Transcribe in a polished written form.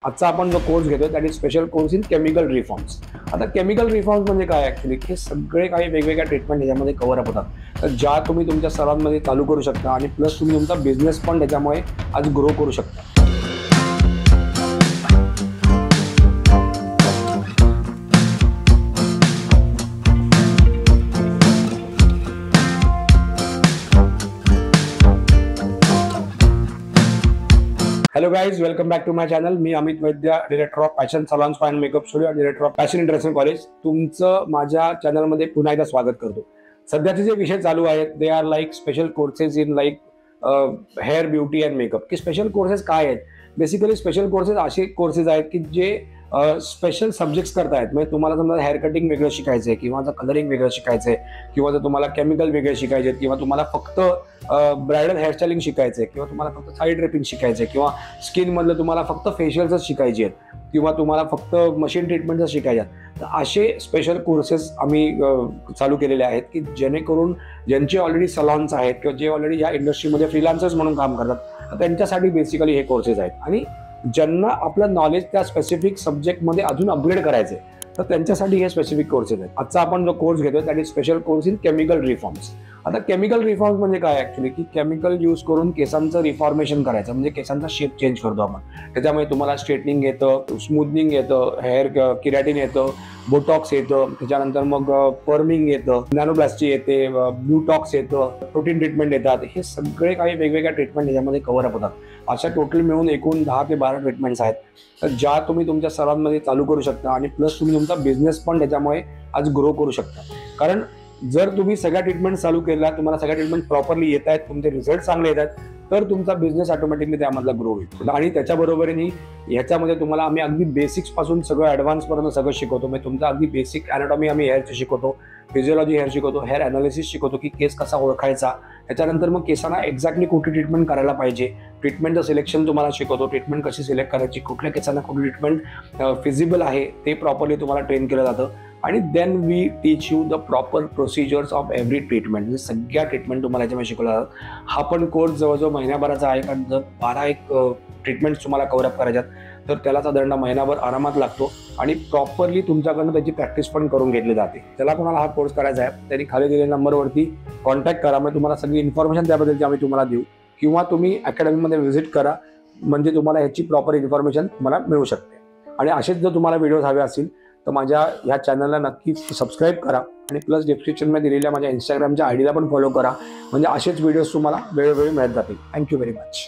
आजचा आपण जो कोर्स घेतोय that is special course in chemical reforms. आता केमिकल रिफॉर्म्स म्हणजे काय ऍक्च्युली, की सगळे काही वेगवेगळ्या ट्रीटमेंट याच्यामध्ये कव्हर अप होतात, तर ज्या तुम्ही तुमच्या सरांमध्ये चालू करू शकता आणि प्लस तुम्ही तुमचा बिझनेस पण त्याच्यामुळे आज ग्रो करू शकता. Hello guys, welcome back to my channel. मी Amit Vaidya, director of fashion salon spa and makeup studio, director of fashion international college. तुमचं माझ्या चॅनलमध्ये पुन्हा एकदा स्वागत करतो. सध्याचे जे विषय चालू आहेत they are like special courses in like hair beauty and makeup. की स्पेशल कोर्सेस काय आहेत? बेसिकली स्पेशल कोर्सेस असे कोर्सेस आहेत की जे स्पेशल सब्जेक्ट्स करतायत. म्हणजे तुम्हाला समजा हेअर कटिंग वेगळं शिकायचं आहे, किंवा कलरिंग वेगळं शिकायचं आहे, किंवा जर तुम्हाला केमिकल वेगळे शिकायचे आहेत, किंवा तुम्हाला फक्त ब्रायडल हेअरस्टाईलिंग शिकायचं आहे, किंवा तुम्हाला फक्त साईड ड्रेपिंग शिकायचं आहे, किंवा स्किनमधलं तुम्हाला फक्त फेशियलच शिकायचे आहेत, किंवा तुम्हाला फक्त मशीन ट्रीटमेंटच शिकायचे आहेत. तर असे स्पेशल कोर्सेस आम्ही चालू केलेले आहेत की जेणेकरून ज्यांचे ऑलरेडी सलॉन्स आहेत किंवा जे ऑलरेडी या इंडस्ट्रीमध्ये फ्रीलान्सर्स म्हणून काम करतात त्यांच्यासाठी बेसिकली हे कोर्सेस आहेत. आणि ज्यांना आपलं नॉलेज त्या स्पेसिफिक सब्जेक्टमध्ये अजून अपग्रेड करायचं आहे तर त्यांच्यासाठी हे स्पेसिफिक कोर्सेस आहेत. आजचा आपण जो कोर्स घेतोय that is special course in chemical reforms. आता केमिकल रिफॉर्म्स म्हणजे काय ऍक्च्युली, की केमिकल यूज करून केसांचं रिफॉर्मेशन करायचं, म्हणजे केसांचा शेप चेंज करतो आपण. त्याच्यामुळे तुम्हाला स्ट्रेटनिंग येतं, स्मूथनिंग येतं, हेअर किरॅटिन येतं, बोटॉक्स येतं, त्याच्यानंतर मग पर्मिंग येतं, नॅनोप्लास्टी येते, ब्लूटॉक्स येतं, प्रोटीन ट्रीटमेंट येतात. हे सगळे काही वेगवेगळ्या ट्रीटमेंट याच्यामध्ये कव्हर अप होतात. अशा टोटल मिळून एकूण 10 ते 12 ट्रीटमेंट्स आहेत, तर ज्या तुम्ही तुमच्या सरांमध्ये चालू करू शकता आणि प्लस तुम्ही तुमचा बिझनेस पण त्याच्यामुळे आज ग्रो करू शकता. कारण जर तुम्ही सगळ्या ट्रीटमेंट चालू केल्या, तुम्हाला सगळ्या ट्रीटमेंट प्रॉपरली येत आहेत, तुमचे रिझल्ट चांगले येत आहेत, तर तुमचा बिझनेस ऑटोमॅटिकली त्यामधला ग्रो होईल. आणि त्याच्याबरोबरही ह्याच्यामध्ये तुम्हाला आम्ही अगदी बेसिक्स पासून सगळं ॲडव्हान्सपर्यंत सगळं शिकवतो. म्हणजे तुमचा अगदी बेसिक ॲनाटॉमी आम्ही हेअरची शिकवतो, फिजिओलॉजी हेअर शिकवतो, हेअर अनालिसिस शिकवतो की केस कसा ओळखायचा, त्याच्यानंतर मग केसांना एक्झॅक्टली कुठली ट्रीटमेंट करायला पाहिजे, ट्रीटमेंटचं सिलेक्शन तुम्हाला शिकवतो, ट्रीटमेंट कशी सिलेक्ट करायची, कुठल्या केसांना कुठली ट्रीटमेंट फिजिबल आहे ते प्रॉपरली तुम्हाला ट्रेन केलं जातं. आणि then we teach you the proper procedures of every treatment. म्हणजे सगळ्या ट्रीटमेंट तुम्हाला याच्यामध्ये शिकवल्या जातात. हा पण कोर्स जवळजवळ महिन्याभराचा आहे, कारण जर 12 ट्रीटमेंट्स तुम्हाला कव्हरअप करायच्यात तर त्याला साधारण महिनाभर आरामात लागतो. आणि प्रॉपरली तुमच्याकडनं त्याची प्रॅक्टिस पण करून घेतली जाते. त्याला कोणाला हा कोर्स करायचा आहे त्यांनी खाली दिलेल्या नंबरवरती कॉन्टॅक्ट करा, म्हणजे तुम्हाला सगळी इन्फॉर्मेशन त्याबद्दलची आम्ही तुम्हाला देऊ, किंवा तुम्ही अकॅडमीमध्ये व्हिजिट करा, म्हणजे तुम्हाला ह्याची प्रॉपर इन्फॉर्मेशन तुम्हाला मिळू शकते. आणि असेच जर तुम्हाला व्हिडिओज हवे असतील तर माझ्या ह्या चॅनलला नक्कीच सबस्क्राईब करा, आणि प्लस डिस्क्रिप्शनमध्ये दिलेल्या माझ्या इंस्टाग्रामच्या आयडीला पण फॉलो करा, म्हणजे असेच व्हिडिओज तुम्हाला वेळोवेळी मिळत जातील. Thank you very much.